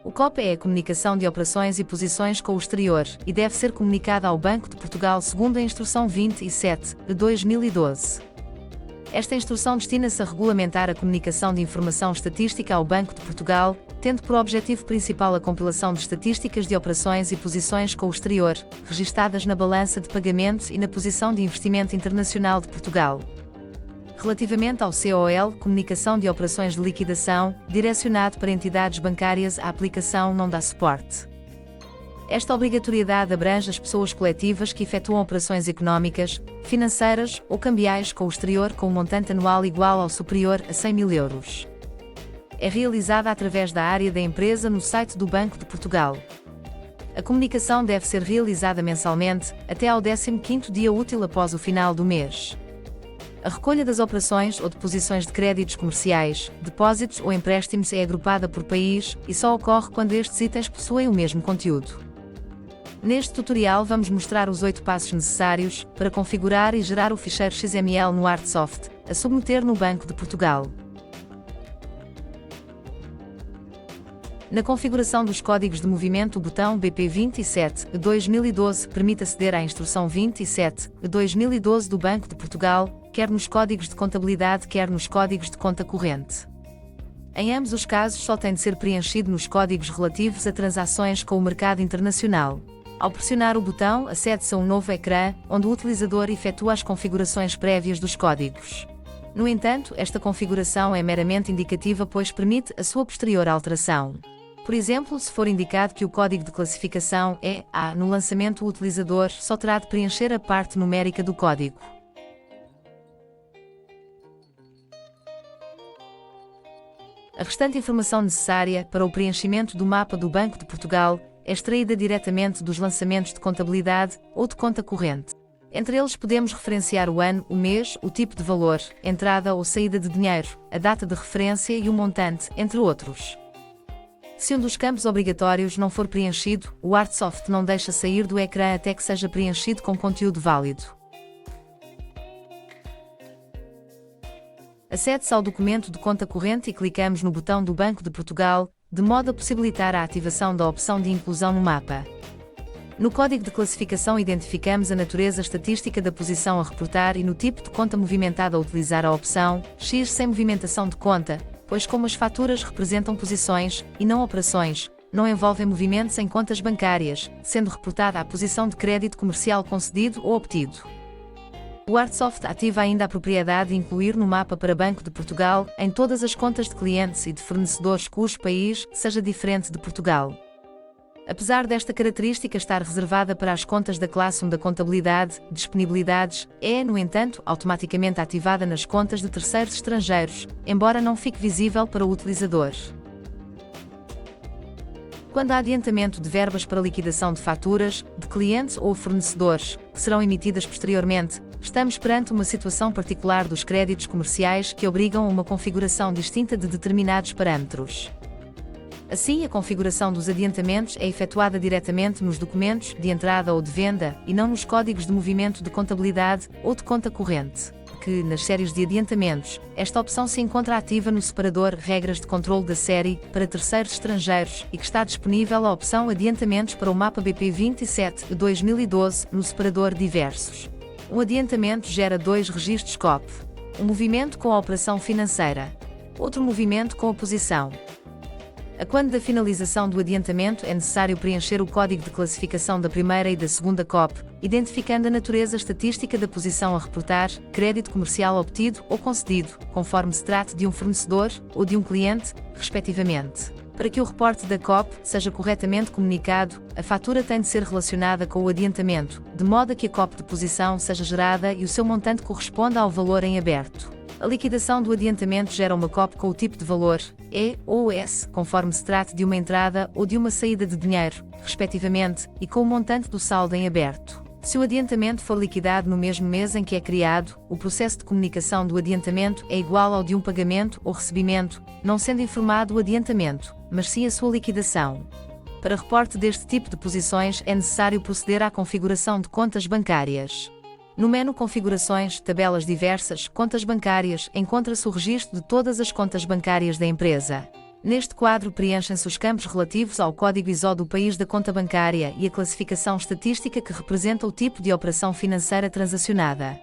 O COP é a comunicação de operações e posições com o exterior, e deve ser comunicada ao Banco de Portugal segundo a Instrução 27, de 2012. Esta instrução destina-se a regulamentar a comunicação de informação estatística ao Banco de Portugal, tendo por objetivo principal a compilação de estatísticas de operações e posições com o exterior, registadas na balança de pagamentos e na posição de investimento internacional de Portugal. Relativamente ao COL, comunicação de operações de liquidação, direcionado para entidades bancárias, a aplicação não dá suporte. Esta obrigatoriedade abrange as pessoas coletivas que efetuam operações económicas, financeiras ou cambiais com o exterior com um montante anual igual ou superior a 100 mil euros. É realizada através da área da empresa no site do Banco de Portugal. A comunicação deve ser realizada mensalmente, até ao 15º dia útil após o final do mês. A recolha das operações ou deposições de créditos comerciais, depósitos ou empréstimos é agrupada por país e só ocorre quando estes itens possuem o mesmo conteúdo. Neste tutorial vamos mostrar os 8 passos necessários para configurar e gerar o ficheiro XML no Artsoft, a submeter no Banco de Portugal. Na configuração dos códigos de movimento, o botão BP27/2012 permite aceder à Instrução 27/2012 do Banco de Portugal, quer nos códigos de contabilidade, quer nos códigos de conta corrente. Em ambos os casos só tem de ser preenchido nos códigos relativos a transações com o mercado internacional. Ao pressionar o botão, acede-se a um novo ecrã, onde o utilizador efetua as configurações prévias dos códigos. No entanto, esta configuração é meramente indicativa, pois permite a sua posterior alteração. Por exemplo, se for indicado que o código de classificação é A no lançamento, o utilizador só terá de preencher a parte numérica do código. A restante informação necessária para o preenchimento do mapa do Banco de Portugal é extraída diretamente dos lançamentos de contabilidade ou de conta corrente. Entre eles podemos referenciar o ano, o mês, o tipo de valor, entrada ou saída de dinheiro, a data de referência e o montante, entre outros. Se um dos campos obrigatórios não for preenchido, o Artsoft não deixa sair do ecrã até que seja preenchido com conteúdo válido. Acede-se ao documento de conta corrente e clicamos no botão do Banco de Portugal, de modo a possibilitar a ativação da opção de inclusão no mapa. No código de classificação identificamos a natureza estatística da posição a reportar e no tipo de conta movimentada a utilizar a opção X sem movimentação de conta, pois como as faturas representam posições, e não operações, não envolvem movimentos em contas bancárias, sendo reportada a posição de crédito comercial concedido ou obtido. O Artsoft ativa ainda a propriedade de incluir no mapa para Banco de Portugal, em todas as contas de clientes e de fornecedores cujo país seja diferente de Portugal. Apesar desta característica estar reservada para as contas da classe 1 da contabilidade, disponibilidades, é, no entanto, automaticamente ativada nas contas de terceiros estrangeiros, embora não fique visível para o utilizador. Quando há adiantamento de verbas para liquidação de faturas, de clientes ou fornecedores, que serão emitidas posteriormente, estamos perante uma situação particular dos créditos comerciais que obrigam a uma configuração distinta de determinados parâmetros. Assim, a configuração dos adiantamentos é efetuada diretamente nos documentos de entrada ou de venda, e não nos códigos de movimento de contabilidade ou de conta corrente, que, nas séries de adiantamentos, esta opção se encontra ativa no separador Regras de controle da série para terceiros estrangeiros e que está disponível a opção Adiantamentos para o mapa BP27/2012 no separador Diversos. Um adiantamento gera 2 registros COP. Um movimento com a operação financeira. Outro movimento com a posição. A quando da finalização do adiantamento é necessário preencher o código de classificação da primeira e da segunda COP, identificando a natureza estatística da posição a reportar, crédito comercial obtido ou concedido, conforme se trate de um fornecedor ou de um cliente, respectivamente. Para que o reporte da COP seja corretamente comunicado, a fatura tem de ser relacionada com o adiantamento, de modo a que a COP de posição seja gerada e o seu montante corresponda ao valor em aberto. A liquidação do adiantamento gera uma COP com o tipo de valor, E ou S, conforme se trate de uma entrada ou de uma saída de dinheiro, respectivamente, e com o montante do saldo em aberto. Se o adiantamento for liquidado no mesmo mês em que é criado, o processo de comunicação do adiantamento é igual ao de um pagamento ou recebimento, não sendo informado o adiantamento, mas sim a sua liquidação. Para reporte deste tipo de posições é necessário proceder à configuração de contas bancárias. No menu Configurações, Tabelas Diversas, Contas Bancárias, encontra-se o registro de todas as contas bancárias da empresa. Neste quadro preenchem-se os campos relativos ao código ISO do país da conta bancária e a classificação estatística que representa o tipo de operação financeira transacionada.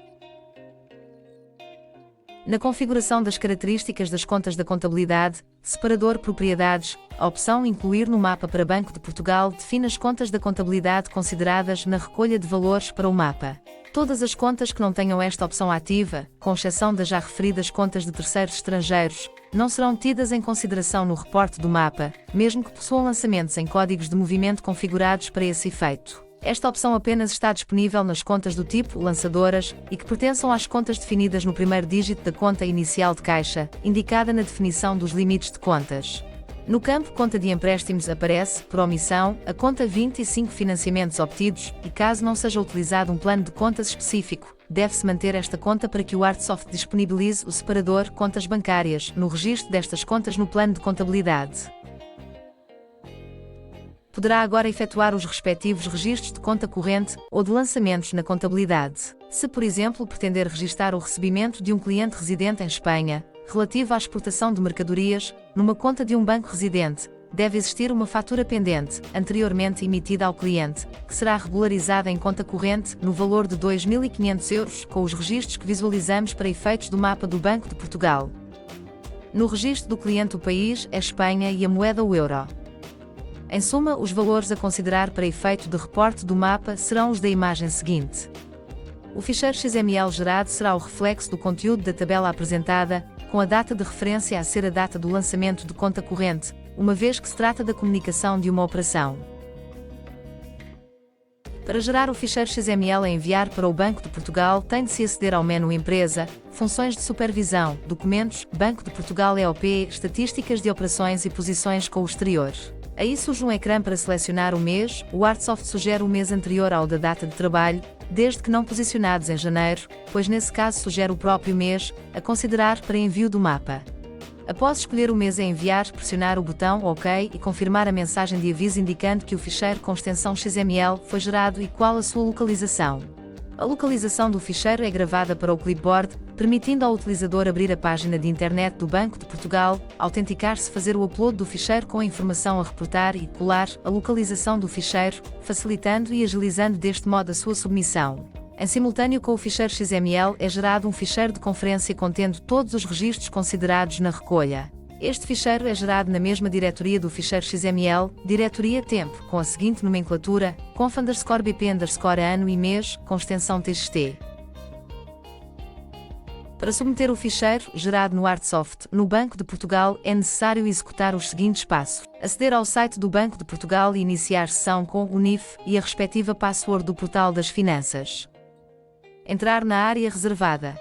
Na configuração das características das contas da contabilidade, separador Propriedades, a opção Incluir no mapa para Banco de Portugal define as contas da contabilidade consideradas na recolha de valores para o mapa. Todas as contas que não tenham esta opção ativa, com exceção das já referidas contas de terceiros estrangeiros, não serão tidas em consideração no reporte do mapa, mesmo que possuam lançamentos em códigos de movimento configurados para esse efeito. Esta opção apenas está disponível nas contas do tipo lançadoras e que pertençam às contas definidas no primeiro dígito da conta inicial de caixa, indicada na definição dos limites de contas. No campo Conta de empréstimos aparece, por omissão, a conta 25 financiamentos obtidos e caso não seja utilizado um plano de contas específico, deve-se manter esta conta para que o Artsoft disponibilize o separador Contas bancárias no registro destas contas no plano de contabilidade. Poderá agora efetuar os respectivos registros de conta corrente ou de lançamentos na contabilidade. Se, por exemplo, pretender registar o recebimento de um cliente residente em Espanha, relativo à exportação de mercadorias, numa conta de um banco residente, deve existir uma fatura pendente, anteriormente emitida ao cliente, que será regularizada em conta corrente, no valor de 2.500 euros, com os registros que visualizamos para efeitos do mapa do Banco de Portugal. No registro do cliente o país é Espanha e a moeda o euro. Em suma, os valores a considerar para efeito de reporte do mapa serão os da imagem seguinte. O ficheiro XML gerado será o reflexo do conteúdo da tabela apresentada, com a data de referência a ser a data do lançamento de conta corrente, uma vez que se trata da comunicação de uma operação. Para gerar o ficheiro XML a enviar para o Banco de Portugal, tem de se aceder ao menu Empresa, Funções de Supervisão, Documentos, Banco de Portugal EOP, Estatísticas de Operações e Posições com o exterior. Aí surge um ecrã para selecionar o mês, o Artsoft sugere o mês anterior ao da data de trabalho, desde que não posicionados em janeiro, pois nesse caso sugere o próprio mês, a considerar para envio do mapa. Após escolher o mês a enviar, pressionar o botão OK e confirmar a mensagem de aviso indicando que o ficheiro com extensão XML foi gerado e qual a sua localização. A localização do ficheiro é gravada para o clipboard, permitindo ao utilizador abrir a página de internet do Banco de Portugal, autenticar-se, fazer o upload do ficheiro com a informação a reportar e colar a localização do ficheiro, facilitando e agilizando deste modo a sua submissão. Em simultâneo com o ficheiro XML é gerado um ficheiro de conferência contendo todos os registros considerados na recolha. Este ficheiro é gerado na mesma diretoria do ficheiro XML, diretoria tempo, com a seguinte nomenclatura, conf_bp_ano e mês, com extensão txt. Para submeter o ficheiro, gerado no Artsoft, no Banco de Portugal, é necessário executar os seguintes passos. Aceder ao site do Banco de Portugal e iniciar sessão com o NIF e a respectiva password do Portal das Finanças. Entrar na área reservada.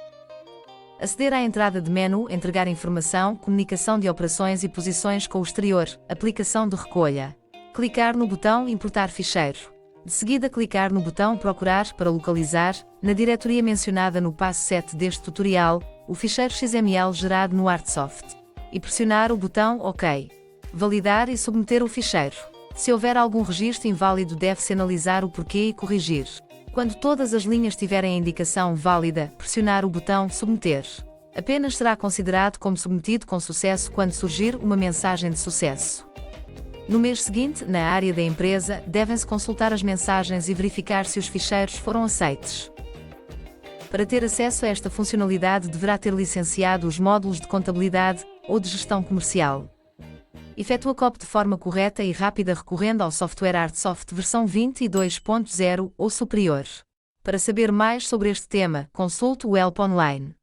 Aceder à entrada de menu, entregar informação, comunicação de operações e posições com o exterior, aplicação de recolha. Clicar no botão Importar ficheiro. De seguida clicar no botão Procurar para localizar, na diretoria mencionada no passo 7 deste tutorial, o ficheiro XML gerado no Artsoft. E pressionar o botão OK. Validar e submeter o ficheiro. Se houver algum registro inválido, deve-se analisar o porquê e corrigir. Quando todas as linhas tiverem a indicação válida, pressionar o botão Submeter. Apenas será considerado como submetido com sucesso quando surgir uma mensagem de sucesso. No mês seguinte, na área da empresa, devem-se consultar as mensagens e verificar se os ficheiros foram aceites. Para ter acesso a esta funcionalidade, deverá ter licenciado os módulos de contabilidade ou de gestão comercial. Efetua copy de forma correta e rápida recorrendo ao software Artsoft versão 22.0 ou superior. Para saber mais sobre este tema, consulte o Help Online.